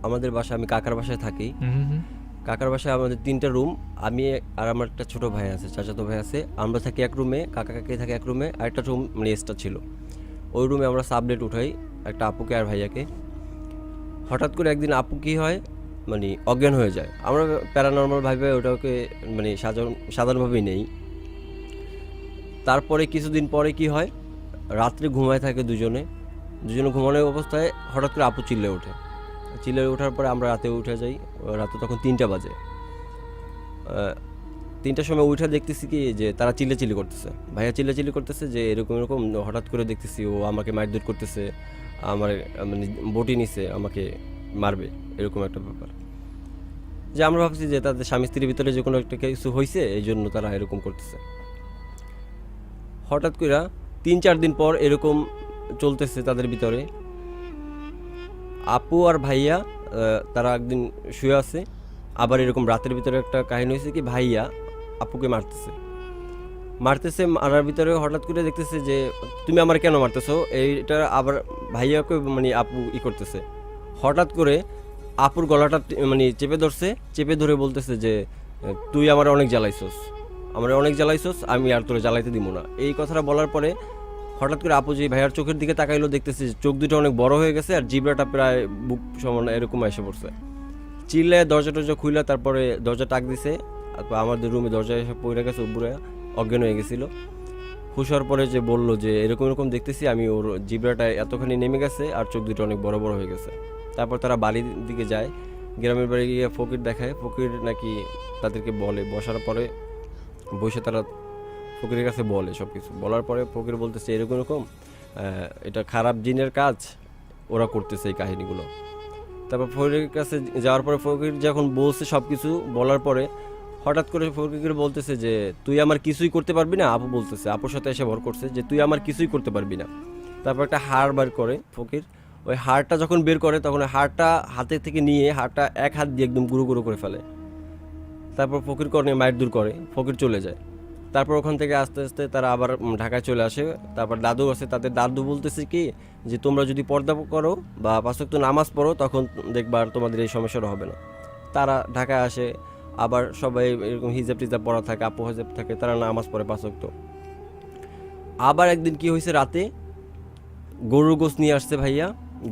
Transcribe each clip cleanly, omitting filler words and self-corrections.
আমাদের বাসা, আমি কাকার বাসায় থাকি। হুম, হুম। কাকার বাসায় আমাদের ৩টা রুম। আমি আর আমার একটা ছোট ভাই আছে, চাচাতো ভাই আছে। আমরা থাকি এক রুমে, কাকা কাকি থাকে এক রুমে, আর একটা রুম মানে এক্সট্রা ছিল। ওই রুমে আমরা সাবলেট উঠাই একটা আপুকে আর ভাইয়াকে। হঠাৎ করে একদিন আপু কি হয়, মানে অজ্ঞান হয়ে যায়। আমরা প্যারানর্মাল ভাবে ওটাকে মানে সাধারণভাবেই নেই। তারপরে কিছুদিন পরে কি হয়, রাত্রে ঘুমায় থাকে দুজনে। দুজনে ঘুমানোর অবস্থায় হঠাৎ করে আপু চিল্লে ওঠে। চিল্লে ওঠার পরে আমরা রাতে উঠে যাই। রাতে তখন ৩টা বাজে। ৩টার সময় উঠে দেখতেছি কি যে তারা চিল্লাচিল্লি করতেছে, ভাইয়া চিল্লাচিল্লি করতেছে যে এরকম এরকম। হঠাৎ করে দেখতেছি ও আমাকে মারধর করতেছে, আমার মানে বটি নিছে, আমাকে মারবে, এরকম একটা ব্যাপার। যে আমরা ভাবছি যে তাদের স্বামী স্ত্রীর ভিতরে যে কোনো একটা কিছু হয়েছে, এই জন্য তারা এরকম করতেছে। হঠাৎ করে ৩-৪ দিন পর এরকম চলতেছে তাদের ভিতরে। আপু আর ভাইয়া তারা একদিন শুয়ে আছে। আবার এরকম রাতের ভিতরে একটা কাহিনী হয়েছে কি, ভাইয়া আপুকে মারতেছে। মারার ভিতরে হঠাৎ করে দেখতেছে যে তুমি আমার কেন মারতেছো, এইটা আবার ভাইয়াকে মানে আপু করতেছে। হঠাৎ করে আপুর গলাটা মানে চেপে ধরছে। চেপে ধরে বলতেছে যে তুই আমার অনেক জ্বালাইছস, আমি আর তোরে জ্বালাইতে দিব না। এই কথাটা বলার পরে হঠাৎ করে আপু যে ভাইয়ার চোখের দিকে তাকাইলো, দেখতেছে যে চোখ দুটো অনেক বড় হয়ে গেছে আর জিব্রাটা প্রায় বুক সমান এরকম এসে পড়ছে। চিল্লায় দরজা টরজা খুইলা তারপরে দরজা টাক দিছে। তারপর আমাদের রুমে দরজা এসে পড়ে গেছে, উপরে অজ্ঞান হয়ে গেছিলো। হুশ হওয়ার পরে যে বললো যে এরকম এরকম দেখতেছি, আমি ওর জিব্রাটা এতখানি নেমে গেছে আর চোখ দুটো অনেক বড় বড় হয়ে গেছে। তারপর তারা বাড়ির দিকে যায়, গ্রামের বাড়ি গিয়ে ফকির দেখায়। ফকির নাকি তাদেরকে বলে, বসার পরে বসে তারা ফকিরের কাছে বলে সব কিছু। বলার পরে ফকির বলতেছে এরকম এরকম, এটা খারাপ জিনের কাজ, ওরা করতেছে এই কাহিনীগুলো। তারপর ফকিরের কাছে যাওয়ার পরে ফকির যখন বলছে সব কিছু বলার পরে হঠাৎ করে ফকির বলতেছে যে তুই আমার কিছুই করতে পারবি না। আপু বলতেছে, আপুর সাথে এসে ভর করছে যে তুই আমার কিছুই করতে পারবি না। তারপর একটা হাড় বার করে ফকির। ওই হাড়টা যখন বের করে তখন হাড়টা হাতে থেকে নিয়ে হাড়টা এক হাত দিয়ে একদম গুঁড়ো গুঁড়ো করে ফেলে। তারপর ফকির অনেক মায়ের দূর করে, ফকির চলে যায়। তারপর ওখান থেকে আস্তে আস্তে তারা আবার ঢাকায় চলে আসে। তারপর দাদু আছে, তাদের দাদু বলতেছে কি যে তোমরা যদি পর্দা করো বা ৫ ওয়াক্ত নামাজ পড়ো তখন দেখবা আর তোমাদের এই সমস্যাটা হবে না। তারা ঢাকায় আসে, আবার সবাই এরকম হিজাব টিজাব পরা থাকে, আপু হিজাব থাকে, তারা নামাজ পড়ে ৫ ওয়াক্ত। আবার একদিন কি হয়েছে, রাতে গরুর গোশ নিয়ে আসছে ভাইয়া,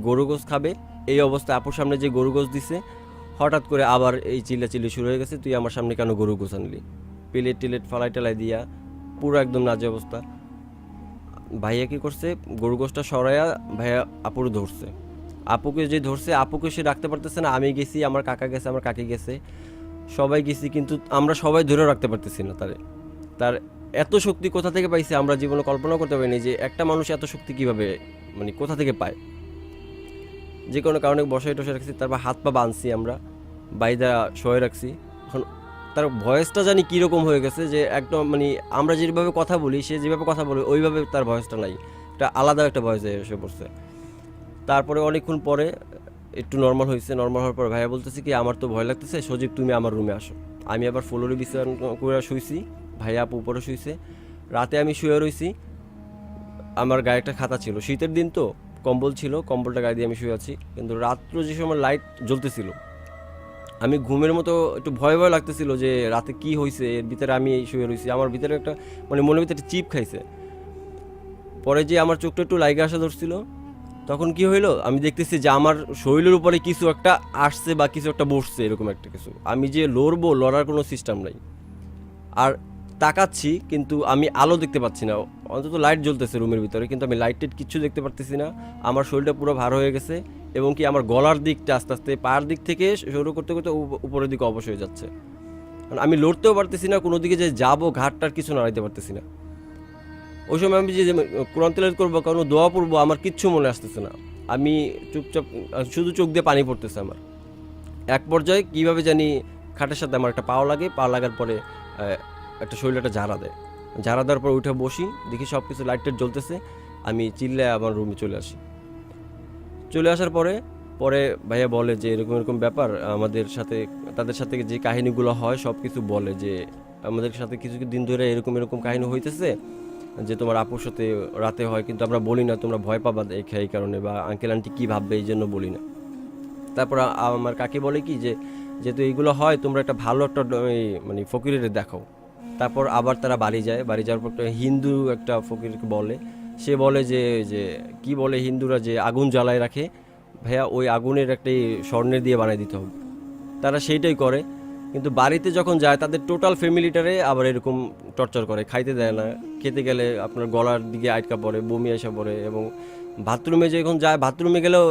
গরু গোশ খাবে। এই অবস্থায় আপুর সামনে যে গরু গোশ দিছে, হঠাৎ করে আবার এই চিল্লাচিল্লি শুরু হয়ে গেছে, তুই আমার সামনে কেন গরু গোশ আনলি। প্লেট টিলেট ফালাই টালাই দিয়া পুরো একদম নাজে অবস্থা। ভাইয়া কি করছে, গরু গোশটা সরাইয়া ভাইয়া আপুর ধরছে। আপুকে যে ধরছে, আপুকে সে রাখতে পারতেছে না। আমি গেছি, আমার কাকা গেছে, আমার কাকি গেছে, সবাই গেছি, কিন্তু আমরা সবাই ধরেও রাখতে পারতেছি না তারে। তার এত শক্তি কোথা থেকে পাইছে আমরা জীবনে কল্পনা করতে পারিনি যে একটা মানুষ এত শক্তি কিভাবে মানে কোথা থেকে পায়। যে কোনো কারণে বসায় টসে রাখছি, তারপর হাত পা বাঁধছি আমরা, বাইদা শয়ে রাখছি। এখন তার ভয়েসটা জানি কীরকম হয়ে গেছে যে একদম মানে আমরা যেভাবে কথা বলি, সে যেভাবে কথা বলে ওইভাবে তার ভয়েসটা নাই, একটা আলাদা একটা ভয়েস এসে পড়ছে। তারপরে অনেকক্ষণ পরে একটু নর্মাল হয়েছে। নর্মাল হওয়ার পর ভাইয়া বলতেছে কি আমার তো ভয় লাগতেছে, সজীব তুমি আমার রুমে আসো। আমি আবার ফ্লোরে বিছানা করে শুইছি, ভাইয়া আপু উপরে শুইছে। রাতে আমি শুয়ে রইছি, আমার গায়ে একটা খাতা ছিল, শীতের দিন তো কম্বল ছিল, কম্বলটা গায়ে দিয়ে আমি শুয়ে আছি। কিন্তু রাত্র যে সময় লাইট জ্বলতেছিল, আমি ঘুমের মতো একটু ভয় ভয় লাগতেছিল যে রাতে কি হয়েছে, এর ভিতরে আমি এই শুয়ে রয়েছি, আমার ভিতরে একটা মানে মনের ভিতরে একটা চিপ খাইছে। পরে যে আমার চোখটা একটু লাইগে আসা ধরছিল, তখন কি হইলো, আমি দেখতেছি যে আমার শরীরের উপরে কিছু একটা আসছে বা কিছু একটা বসছে, এরকম একটা কিছু। আমি যে লড়বো, লড়ার কোনো সিস্টেম নাই। আর তাকাচ্ছি কিন্তু আমি আলো দেখতে পাচ্ছি না, অন্তত লাইট জ্বলতেছে রুমের ভিতরে, কিন্তু আমি লাইট টাইট কিচ্ছু দেখতে পারতেছি না। আমার শরীরটা পুরো ভার হয়ে গেছে, এবং কি আমার গলার দিকটা আস্তে আস্তে পায়ের দিক থেকে শুরু করতে করতে উপরের দিকে অবশ হয়ে যাচ্ছে। আমি লড়তেও পারতেছি না, কোনো দিকে যে যাবো ঘাটটার কিছু নাড়াইতে পারতেছি না। ওই সময় আমি যে কোরআন তেলাওয়াত করবো, কারণ দোয়া পড়বো, আমার কিচ্ছু মনে আসতেছে না। আমি চুপচাপ, শুধু চোখ দিয়ে পানি পড়তেছে আমার। এক পর্যায়ে কীভাবে জানি খাটের সাথে আমার একটা পাও লাগে, পা লাগার পরে একটা শরীরে একটা ঝাড়া দেয়। ঝাড়া দেওয়ার পর উঠে বসি, দেখি সব কিছু লাইট টাইট জ্বলতেছে। আমি চিল্লায় আমার রুমে চলে আসি। চলে আসার পরে পরে ভাইয়া বলে যে এরকম এরকম ব্যাপার আমাদের সাথে, তাদের সাথে যে কাহিনীগুলো হয় সব কিছু বলে যে আমাদের সাথে কিছু দিন ধরে এরকম এরকম কাহিনী হইতেছে, যে তোমার আপুর সাথে রাতে হয়, কিন্তু আমরা বলি না, তোমরা ভয় পাবা এই কারণে, বা আঙ্কেল আন্টি কী ভাববে এই জন্য বলি না। তারপর আমার কাকি বলে কি যে যেহেতু এইগুলো হয় তোমরা একটা ভালো একটা মানে ফকিরের দেখাও। তারপর আবার তারা বাড়ি যায়, বাড়ি যাওয়ার পর একটা হিন্দু একটা ফকিরকে বলে, সে বলে যে যে কি বলে হিন্দুরা যে আগুন জ্বালায় রাখে ভাইয়া, ওই আগুনের একটি স্বর্ণের দিয়ে বানিয়ে দিতে হবে। তারা সেইটাই করে, কিন্তু বাড়িতে যখন যায় তাদের টোটাল ফ্যামিলিটারে আবার এরকম টর্চার করে, খাইতে দেয় না, খেতে গেলে আপনার গলার দিকে আটকা পড়ে, বমি আসা পড়ে, এবং বাথরুমে যখন যায় বাথরুমে গেলেও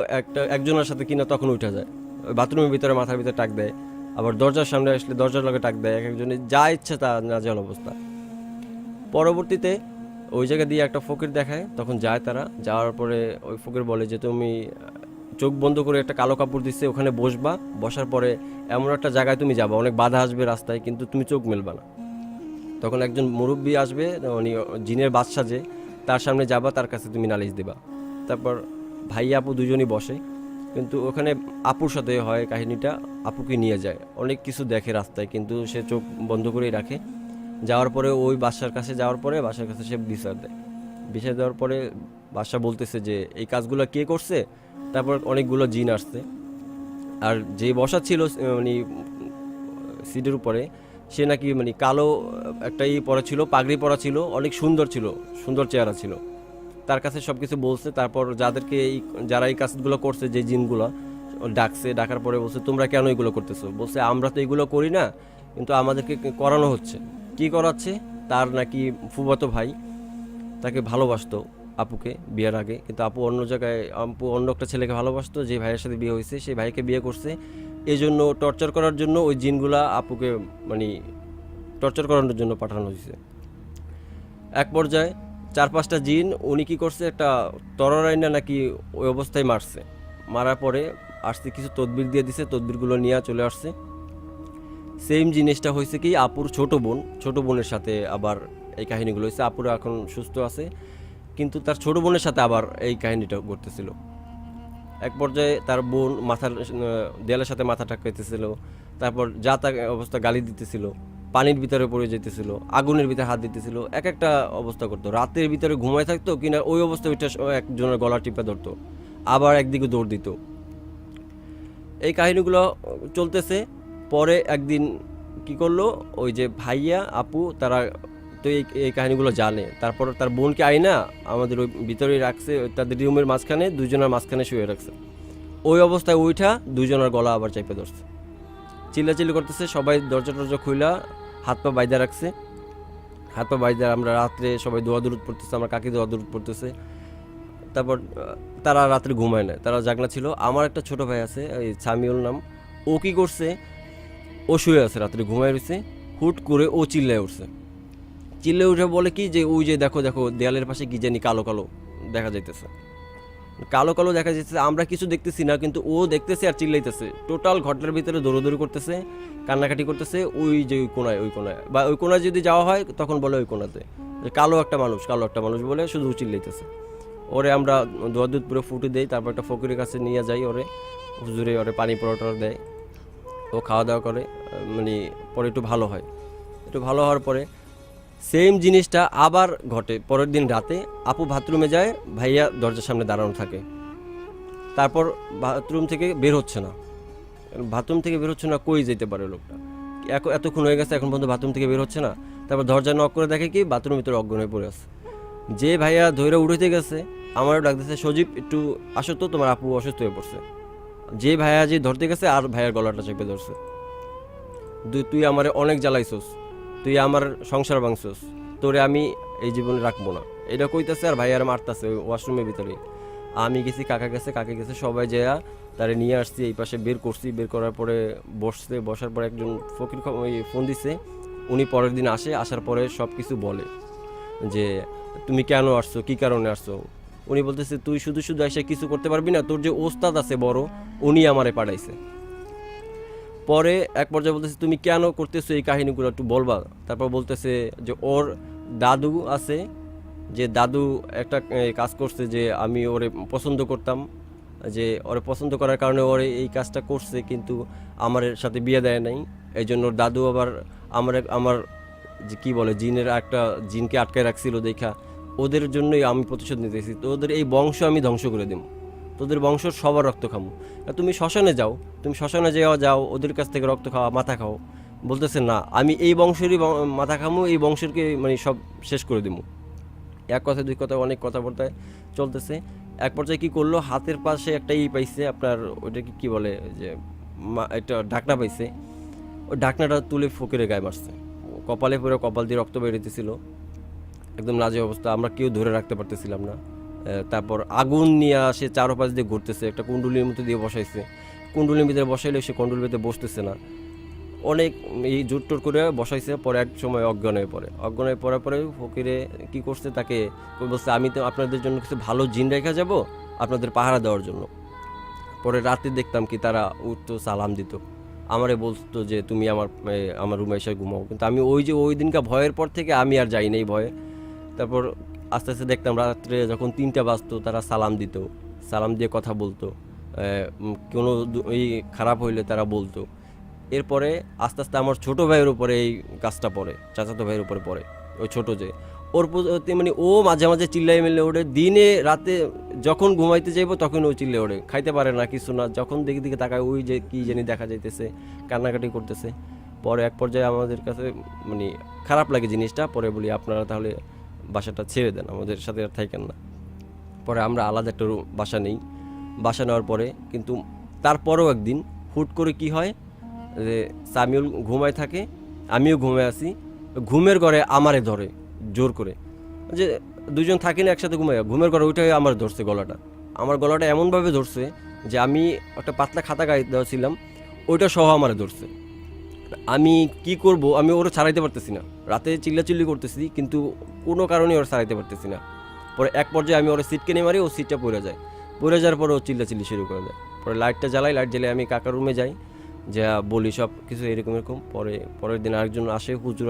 একজনের সাথে কিনা তখন উঠে যায়, ওই বাথরুমের ভিতরে মাথার ভিতরে টাক দেয়, আবার দরজার সামনে আসলে দরজার লগে টাক দেয়, এক একজনে যা ইচ্ছে তা নাজেহাল অবস্থা। পরবর্তীতে ওই জায়গা দিয়ে একটা ফকির দেখায়, তখন যায় তারা, যাওয়ার পরে ওই ফকির বলে যে তুমি চোখ বন্ধ করে একটা কালো কাপড় দিচ্ছে, ওখানে বসবা, বসার পরে এমন একটা জায়গায় তুমি যাবা, অনেক বাধা আসবে রাস্তায়, কিন্তু তুমি চোখ মেলবা না। তখন একজন মুরব্বী আসবে, উনি জিনের বাদশা যে, তার সামনে যাবা, তার কাছে তুমি নালিশ দিবা। তারপর ভাই আপু দুজনই বসে, কিন্তু ওখানে আপুর সাথে হয় কাহিনীটা, আপুকে নিয়ে যায়, অনেক কিছু দেখে রাস্তায়, কিন্তু সে চোখ বন্ধ করেই রাখে। যাওয়ার পরে ওই বাদশার কাছে যাওয়ার পরে বাদশার কাছে সে বিচার দেয়, বিচার দেওয়ার পরে বাদশা বলতেছে যে এই কাজগুলো কে করছে। তারপর অনেকগুলো জিন আসছে, আর যে বসা ছিল মানে সিটের উপরে, সে নাকি মানে কালো একটা পরা ছিল, পাগড়ি পরা ছিল, অনেক সুন্দর ছিল, সুন্দর চেহারা ছিল, তার কাছে সব কিছু বলছে। তারপর যাদেরকে যারা এই কাজগুলো করছে, যে জিনগুলো ডাকছে, ডাকার পরে বলছে তোমরা কেন এগুলো করতেছো, বলছে আমরা তো এগুলো করি না, কিন্তু আমাদেরকে করানো হচ্ছে। কি করাচ্ছে, তার নাকি ফুফাতো ভাই তাকে ভালোবাসতো, আপুকে বিয়ের আগে, কিন্তু আপু অন্য জায়গায়, আপু অন্য একটা ছেলেকে ভালোবাসতো, যে ভাইয়ের সাথে বিয়ে হয়েছে সেই ভাইকে বিয়ে করছে। এই জন্য টর্চার করার জন্য ওই জিনগুলা আপুকে মানে টর্চার করানোর জন্য পাঠানো হয়েছে। এক পর্যায়ে 4-5টা জিন উনি কি করছে, একটা তররাইনা নাকি ওই অবস্থায় মারছে, মারার পরে আসছে কিছু তদবির দিয়ে দিছে, তদবিরগুলো নিয়ে চলে আসছে। সেম জিনিসটা হয়েছে কি আপুর ছোট বোনের সাথে আবার এই কাহিনীগুলো হয়েছে। আপুরা এখন সুস্থ আছে, কিন্তু তার ছোট বোনের সাথে আবার এই কাহিনীটা ঘটতেছিল। এক পর্যায়ে তার বোন দেয়ালের সাথে মাথা ঠাকাইতেছিল, তারপর যা তা অবস্থা গালি দিতেছিল, পানির ভিতরে পড়ে যেতেছিল, আগুনের ভিতরে হাত দিতেছিল, এক একটা অবস্থা করতো, রাতের ভিতরে ঘুমায় থাকতো কিনা ওই অবস্থায় ওইটা একজনের গলা টিপে ধরতো, আবার একদিকে দৌড় দিত। এই কাহিনীগুলো চলতেছে। পরে একদিন কি করলো, ওই যে ভাইয়া আপু তারা তো এই কাহিনীগুলো জানে, তারপর তার বোনকে আইনা আমাদের ওই ভিতরে রাখছে, তাদের রুমের মাঝখানে, দুজনের মাঝখানে শুয়ে রাখছে। ওই অবস্থায় উঠা দুজনের গলা আবার চেপে ধরছে, চিল্লাচিল্লি করতেছে, সবাই দরজা টরজা খুইলা হাত পা বাইদা রাখছে। হাত পা বাইদা আমরা রাত্রে সবাই দোয়া দূরত পড়তেছে, আমার কাকি দোয়া দূরত পড়তেছে। তারপর তারা রাত্রে ঘুমায় না, তারা জাগনা ছিল। আমার একটা ছোট ভাই আছে, এই সামিউল নাম, ও কি করছে, ও শুয়ে আছে রাত্রে ঘুমায় রয়েছে, হুট করে ও চিল্লায় উঠছে, চিল্লায় উঠে বলে কি যে ওই যে দেখো দেখো দেয়ালের পাশে কি জানি কালো কালো দেখা যাইতেছে, কালো কালো দেখা যাচ্ছে, আমরা কিছু দেখতেছি না, কিন্তু ও দেখতেছে আর চিল্লাইতেছে, টোটাল ঘটনার ভিতরে দৌড়াদৌড়ি করতেছে, কান্নাকাটি করতেছে। ওই যে ওই কোনায় বা ওই কোনায় যদি যাওয়া হয় তখন বলে ওই কোনাতে যে কালো একটা মানুষ বলে শুধু চিল্লাইতেছে। ওরে আমরা দোয়া দুধ পুরো ফুটে দেই, তারপর একটা ফকিরের কাছে নিয়ে যাই, ওরে হুজুরে ওরে পানি পরোটা দেয়, ও খাওয়া দাওয়া করে, মানে পরে একটু ভালো হয়। একটু ভালো হওয়ার পরে সেম জিনিসটা আবার ঘটে পরের দিন রাতে। আপু বাথরুমে যায়, ভাইয়া দরজার সামনে দাঁড়ানো থাকে, তারপর বাথরুম থেকে বের হচ্ছে না, কই যেতে পারে লোকটা, এতক্ষণ হয়ে গেছে এখন পর্যন্ত বাথরুম থেকে বের হচ্ছে না। তারপর দরজা নক করে দেখে কি বাথরুমের ভিতরে অজ্ঞান হয়ে পড়ে আছে। যে ভাইয়া ধৈর্য উঠেতে গেছে আমারও ডাক দিচ্ছে, সজীব একটু আসো তো, তোমার আপু অসুস্থ হয়ে পড়ছে। যে ভাইয়া যে ধরতে গেছে আর ভাইয়ার গলাটা চেপে ধরছে, তুই আমারে অনেক জ্বালাইছস, তুই আমার সংসার ভাঙছস, তোরে আমি এই জীবনে রাখবো না, এটা কইতাছে, আর ভাইয়ার মারতাছে ওয়াশরুমের ভিতরে। আমি গেছি, কাকা গেছে, সবাই যেয়া তারে নিয়ে আসছি, এই পাশে বের করছি, বের করার পরে বসার পরে একজন ফকির ওই ফোন দিছে, উনি পরের দিন আসার পরে সব কিছু বলে যে তুমি কেন আসছো, কী কারণে আসছো। উনি বলতেছে তুই শুধু শুধু এসে কিছু করতে পারবি না, তোর যে ওস্তাদ আছে বড়, উনি আমারে পাঠাইছে। পরে এক পর্যায়ে বলতেছে তুমি কেন করতেছো এই কাহিনীগুলো একটু বলবা। তারপর বলতেছে যে ওর দাদু আছে, যে দাদু একটা কাজ করছে, যে আমি ওরে পছন্দ করতাম, যে ওরে পছন্দ করার কারণে ওরে এই কাজটা করছে, কিন্তু আমার সাথে বিয়ে দেয় নাই। এই জন্য ওর দাদু আবার আমার যে কী বলে জিনের একটা জিনকে আটকায় রাখছিল দেখা, ওদের জন্যই আমি প্রতিশোধ নিতেছি, তো ওদের এই বংশ আমি ধ্বংস করে দিব। তোদের বংশর সবার রক্ত খামু। তুমি শ্মশানে যাও, তুমি শ্মশানে যাও ওদের কাছ থেকে রক্ত খাওয়া, মাথা খাও। বলতেছে না, আমি এই বংশেরই মাথা খামু, এই বংশেরকে মানে সব শেষ করে দিমু। এক কথা দুই কথা অনেক কথাবার্তায় চলতেছে। এক পর্যায়ে কী করলো, হাতের পাশে একটা পাইছে আপনার, ওইটা কি বলে যে একটা ঢাকনা পাইছে, ওই ঢাকনাটা তুলে ফকিরের গায়ে মারছে। কপালে পরে কপাল দিয়ে রক্ত বেরোতেছিল, একদম লাজে অবস্থা, আমরা কেউ ধরে রাখতে পারতেছিলাম না। তারপর আগুন নিয়ে আসে চারোপাশ দিয়ে ঘুরতেছে, একটা কুণ্ডুলির মতো দিয়ে বসাইছে, কুণ্ডুলির ভিতরে বসাইলে সে কুণ্ডুলির ভিতরে বসতেছে না, অনেক এই জোর টোর করে বসাইছে। পরে এক সময় অজ্ঞান হয়ে পড়ে, অজ্ঞান হয়ে পড়ার পরে ফকিরে কি করছে, তাকে বলছে আমি তো আপনাদের জন্য কিছু ভালো জিন রেখা যাব আপনাদের পাহারা দেওয়ার জন্য। পরে রাতে দেখতাম কি তারা উঠতো, সালাম দিত, আমারে বলতো যে তুমি আমার রুমে এসে ঘুমাও। কিন্তু আমি ওই দিনকার ভয়ের পর থেকে আমি আর যাই নাই ভয়ে। তারপর আস্তে আস্তে দেখতাম রাত্রে যখন 3টা বাজতো তারা সালাম দিত, সালাম দিয়ে কথা বলতো, কোনো এই খারাপ হইলে তারা বলতো। এরপরে আস্তে আস্তে আমার ছোটো ভাইয়ের উপরে এই কাজটা পড়ে, চাচাতো ভাইয়ের উপরে পড়ে, ওই ছোটো যে ওর প্রতি মানে ও মাঝে মাঝে চিল্লাই মিলে ওঠে, দিনে রাতে যখন ঘুমাইতে যাইবো তখন ও চিল্লে ওঠে, খাইতে পারে না কিছু না, যখন দিকে তাকায় ওই যে কী জানি দেখা যাইতেছে, কান্নাকাটি করতেছে। পরে এক পর্যায়ে আমাদের কাছে মানে খারাপ লাগে জিনিসটা, পরে বলি আপনারা তাহলে বাসাটা ছেড়ে দেন, আমাদের সাথে আর থাকেন না। পরে আমরা আলাদা একটা বাসা নেই, বাসা নেওয়ার পরে কিন্তু তারপরেও একদিন হুট করে কি হয় যে সামিউল ঘুমায় থাকে, আমিও ঘুমায় আসি, ঘুমের ঘরে আমারে ধরে জোর করে, যে দুজন থাকি না একসাথে ঘুমাই, ঘুমের ঘরে ওইটাই আমার ধরছে গলাটা, আমার গলাটা এমনভাবে ধরছে যে আমি একটা পাতলা খাতা গায়ে দেওয়া ছিলাম, ওইটা সহ আমারে ধরছে। আমি কি করব, আমি ওরা ছাড়াইতে পারতেছি না, রাতে চিল্লাচিল্লি করতেছি কিন্তু কোনো কারণে ওরা ছাড়াইতে পারতেছি না। পরে এক পর্যায়ে আমি ওরা সিটকে নিয়ে মারি, ও সিটটা পড়ে যায়, পড়ে যাওয়ার পরে ও চিল্লাচিল্লি শুরু করে দেয়। পরে লাইটটা জ্বালাই, লাইট জ্বালিয়ে আমি কাকার রুমে যাই, যা বলি সব কিছু এরকম এরকম। পরের দিন আরেকজন আসে, হুজুর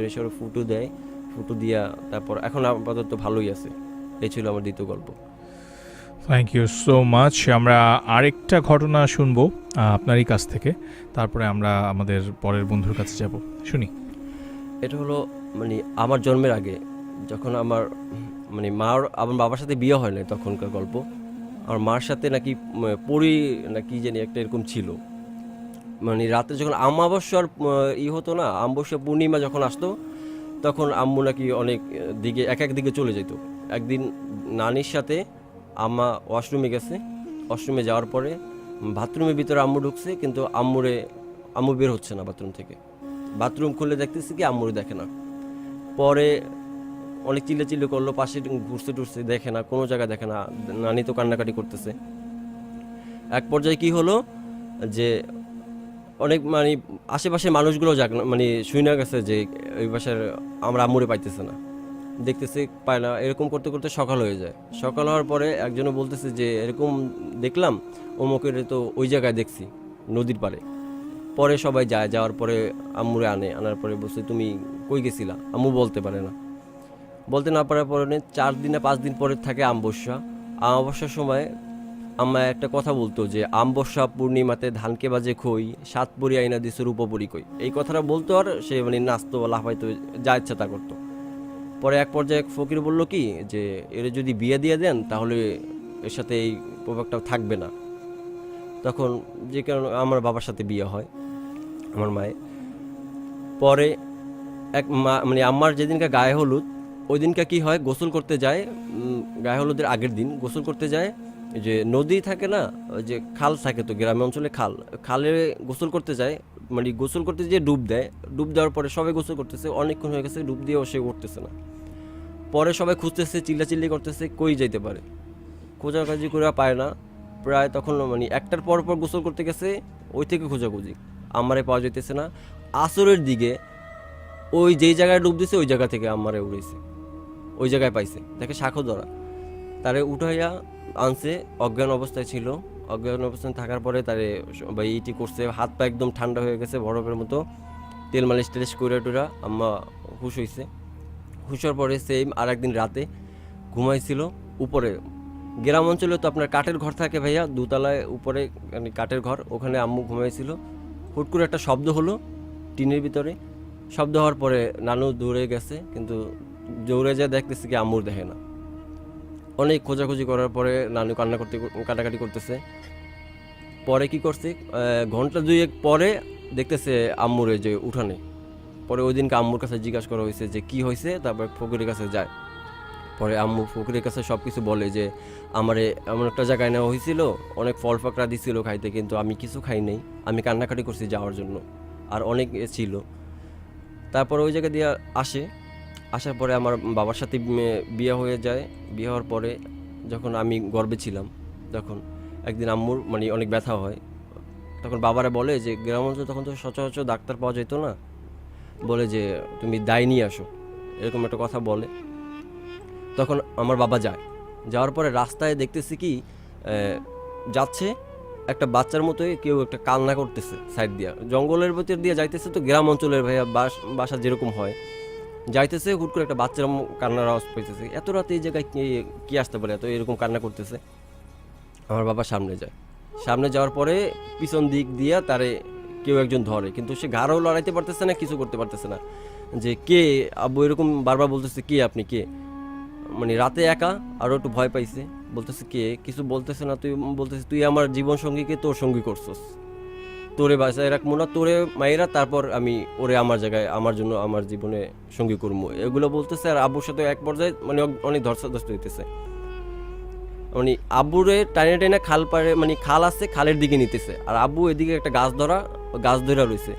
এসে ওরা ফুটো দেয়, ফুটো দিয়া তারপর এখন আপাতত ভালোই আছে। এই ছিল আমার দ্বিতীয় গল্প। Thank you so much. আমরা আরেকটা ঘটনা শুনবো আপনারই কাছ থেকে, তারপরে আমরা আমাদের পরের বন্ধুর কাছে যাব। শুনি। এটা হলো মানে আমার জন্মের আগে, যখন আমার মানে আমার বাবার সাথে বিয়ে হয় না তখনকার গল্প। আমার মার সাথে নাকি পরি নাকি জানি একটা এরকম ছিল, মানে রাতে যখন অমাবস্যার হতো না, অমাবস্যা পূর্ণিমা যখন আসতো তখন আম্মু নাকি অনেক দিকে এক দিকে চলে যেত। একদিন নানির সাথে আম্মা ওয়াশরুমে গেছে, ওয়াশরুমে যাওয়ার পরে বাথরুমের ভিতরে আম্মু ঢুকছে, কিন্তু আম্মু বের হচ্ছে না বাথরুম থেকে। বাথরুম খুলে দেখতেছি কি আম্মুরে দেখে না। পরে অনেক চিল্লাচিল্লি করলো, পাশে ঘুরতে টুরছে, দেখে না, কোনো জায়গায় দেখে না, নানি তো কান্নাকাটি করতেছে। এক পর্যায়ে কি হলো যে অনেক মানে আশেপাশে মানুষগুলো মানে শুনে গেছে যে ওই বাসার আমরা আম্মুরে পাইতেছে না, দেখতেছে পায় না, এরকম করতে করতে সকাল হয়ে যায়। সকাল হওয়ার পরে একজনে বলতেছে যে এরকম দেখলাম, অমুকের তো ওই জায়গায় দেখছি নদীর পাড়ে। পরে সবাই যাওয়ার পরে আম্মুরে আনার পরে বলছে তুমি কই গেছিলা, আম্মু বলতে পারে না, বলতে না পারার পরে 4 দিন না 5 দিন পরে থাকে অমাবস্যার সময় আম্মা একটা কথা বলতো যে আমবস্যা পূর্ণিমাতে ধানকে বাজে খই, 7 পরি আইনা দিছে রূপপরি কই। এই কথাটা বলতো আর সে মানে নাচতো, লাফাইতো, যা ইচ্ছা তা করতো। পরে এক পর্যায়ে ফকির বলল কি যে এর যদি বিয়ে দিয়ে দেন তাহলে এর সাথে এই প্রভাবটা থাকবে না। তখন যে কারণে আমার বাবার সাথে বিয়ে হয় আমার মায়ের। পরে মানে আমার যেদিনকে গায়ে হলুদ, ওই দিনকে কী হয়, গোসল করতে যায়, গায়ে হলুদের আগের দিন গোসল করতে যায়, যে নদী থাকে না, যে খাল থাকে তো গ্রামের অঞ্চলে, খালে গোসল করতে যায়, মানে গোসল করতে যেয়ে ডুব দেওয়ার পরে সবাই গোসল করতেছে, অনেকক্ষণ হয়ে গেছে, ডুব দিয়েও সে উঠতেছে না। পরে সবাই খুঁজতেছে, চিল্লাচিল্লি করতেছে, কই যাইতে পারে, খোঁজাখুঁজি করে পায় না। প্রায় তখন মানে 1টার পর গোসল করতে গেছে, ওই থেকে খোঁজাখুঁজি, আমারে পাওয়া যাইতেছে না। আসরের দিকে ওই যেই জায়গায় ডুব দিছে ওই জায়গা থেকে আমারে উড়েছে, ওই জায়গায় পাইছে, দেখে সাক্ষ্য ধরা, তারে উঠাইয়া আনছে, অজ্ঞান অবস্থায় ছিল। অজ্ঞান অবস্থায় থাকার পরে তারে সবাই ইটি করছে, হাত পা একদম ঠান্ডা হয়ে গেছে বরফের মতো, তেল মালিশ টেলিশ করে টুরা আম্মা হুশ হয়েছে। হুশ হওয়ার পরে সেম আর একদিন রাতে ঘুমাইছিল উপরে। গ্রাম অঞ্চলে তো আপনার কাঠের ঘর থাকে ভাইয়া, দুতলায় উপরে মানে কাঠের ঘর, ওখানে আম্মু ঘুমাইছিল। হুট করে একটা শব্দ হলো টিনের ভিতরে, শব্দ হওয়ার পরে নানু দৌড়ে গেছে, কিন্তু দৌড়ে যা দেখতেছে কি আম্মুর দেখে না। অনেক খোঁজাখুঁজি করার পরে নানু কান্নাকাটি করতেছে। পরে কি করছে, ঘন্টা দুয়েক পরে দেখতেছে আম্মুর এই যে উঠানে। পরে ওই দিনকে আম্মুর কাছে জিজ্ঞাসা করা হয়েছে যে কি হয়েছে, তারপর ফকিরের কাছে যায়। পরে আম্মু ফকিরের কাছে সব কিছু বলে যে আমারে এমন একটা জায়গায় নেওয়া হয়েছিল, অনেক ফল ফাকড়া দিছিল খাইতে, কিন্তু আমি কিছু খাই নাই, আমি কান্নাকাটি করছি যাওয়ার জন্য, আর অনেক ছিল। তারপর ওই জায়গা দিয়ে আসার পরে আমার বাবার সাথে বিয়ে হয়ে যায়। বিয়ে হওয়ার পরে যখন আমি গর্ভে ছিলাম, তখন একদিন আম্মুর মানে অনেক ব্যথা হয়। তখন বাবারা বলে যে গ্রাম অঞ্চলে তখন তো সচরাচর ডাক্তার পাওয়া যেত না, বলে যে তুমি দায় নিয়ে আসো, এরকম একটা কথা বলে। তখন আমার বাবা যায়। যাওয়ার পরে রাস্তায় দেখতেছি কি যাচ্ছে একটা বাচ্চার মতোই কেউ একটা কান্না করতেছে সাইড দিয়া, জঙ্গলের ভিতর দিয়ে যাইতেছে। তো গ্রাম অঞ্চলের ভাইয়া বাসা যেরকম হয়, যাইতেছে হুট করে একটা বাচ্চার কান্নার আওয়াজ পাইতেছে। এত রাতে এই জায়গায় কি আসতে পারে, এত এরকম কান্না করতেছে। আমার বাবা সামনে যায়। সামনে যাওয়ার পরে পিছন দিক দিয়া তারে কেউ একজন ধরে, কিন্তু সে ঘাড়ও লড়াইতে পারতেছে না, কিছু করতে পারতেছে না। যে কে আব্বু, এরকম বারবার বলতেছে কে আপনি কে, মানে রাতে একা, আরও একটু ভয় পাইছে। বলতেছে কে, কিছু বলতেছে না। বলতেছে তুই আমার জীবন সঙ্গীকে তোর সঙ্গী করছস, তোরে বাসায় রাখবো না, তোরে মায়েরা, তারপর আমি ওরে আমার জায়গায় আমার জন্য আমার জীবনে সঙ্গী করবো, এগুলো বলতেছে। আর আব্বুর সাথে এক পর্যায়ে মানে অনেক ধস্তাধস্তি হইতেছে। মানে আব্বুরে টাইনে টাইনে খাল পাড়ে, মানে খাল আছে, খালের দিকে নিতেছে, আর আব্বু এদিকে একটা গাছ ধরা রয়েছে।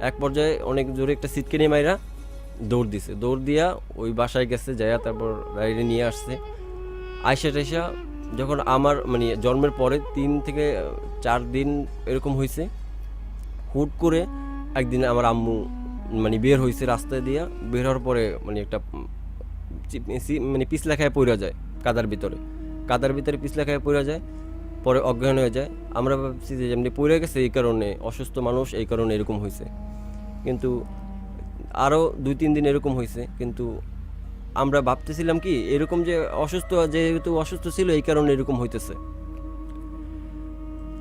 এক পর্যায়ে অনেক জোরে একটা সিটকে নিয়ে মাইরা দৌড় দিছে। দৌড় দিয়া ওই বাসায় গেছে, যাইয়া তারপর বাইরে নিয়ে আসছে। টাইসা যখন আমার মানে জন্মের পরে 3 থেকে 4 দিন এরকম হয়েছে, হুট করে একদিন আমার আম্মু মানে বের হয়েছে রাস্তায় দিয়া। বের হওয়ার পরে মানে একটা মানে পিছলা খায় পড়ে যায় কাদার ভিতরে পিছলা খায় পড়ে যায়। পরে অজ্ঞান হয়ে যায়। আমরা ভাবছি যে যেমনি পড়ে গেছে, এই কারণে অসুস্থ মানুষ, এই কারণে এরকম হয়েছে। কিন্তু আরও 2-3 দিন এরকম হয়েছে। কিন্তু আমরা ভাবতেছিলাম কি এরকম যে যেহেতু অসুস্থ ছিল, এই কারণে এরকম হইতেছে।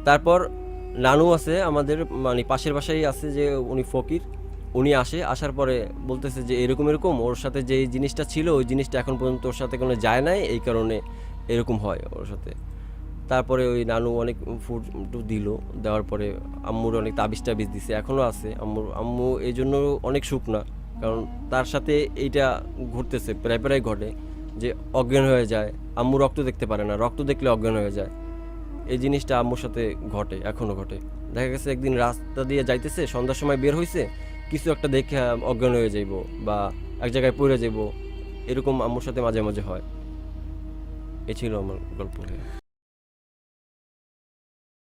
তারপর নানু আছে আমাদের, মানে পাশের বাসায় আছে, যে উনি ফকির, উনি আসার পরে বলতেছে যে এরকম ওর সাথে যে জিনিসটা ছিল, ওই জিনিসটা এখন পর্যন্ত ওর সাথে কোনো যায় নাই, এই কারণে এরকম হয় ওর সাথে। তারপরে ওই নানু অনেক ফুড দিল, দেওয়ার পরে আম্মুর অনেক তাবিজ দিছে, এখনও আছে। আম্মু এই জন্য অনেক শুকনা, কারণ তার সাথে এইটা ঘটতেছে, প্রায় ঘটে যে অজ্ঞান হয়ে যায়। আম্মু রক্ত দেখতে পারে না, রক্ত দেখলে অজ্ঞান হয়ে যায়। এই জিনিসটা আম্মুর সাথে ঘটে, এখনও ঘটে। দেখা গেছে একদিন রাস্তা দিয়ে যাইতেছে, সন্ধ্যার সময় বের হয়েছে, কিছু একটা দেখে অজ্ঞান হয়ে যাইব বা এক জায়গায় পড়ে যাইব, এরকম আম্মুর সাথে মাঝে মাঝে হয়। এ ছিল আমার গল্প।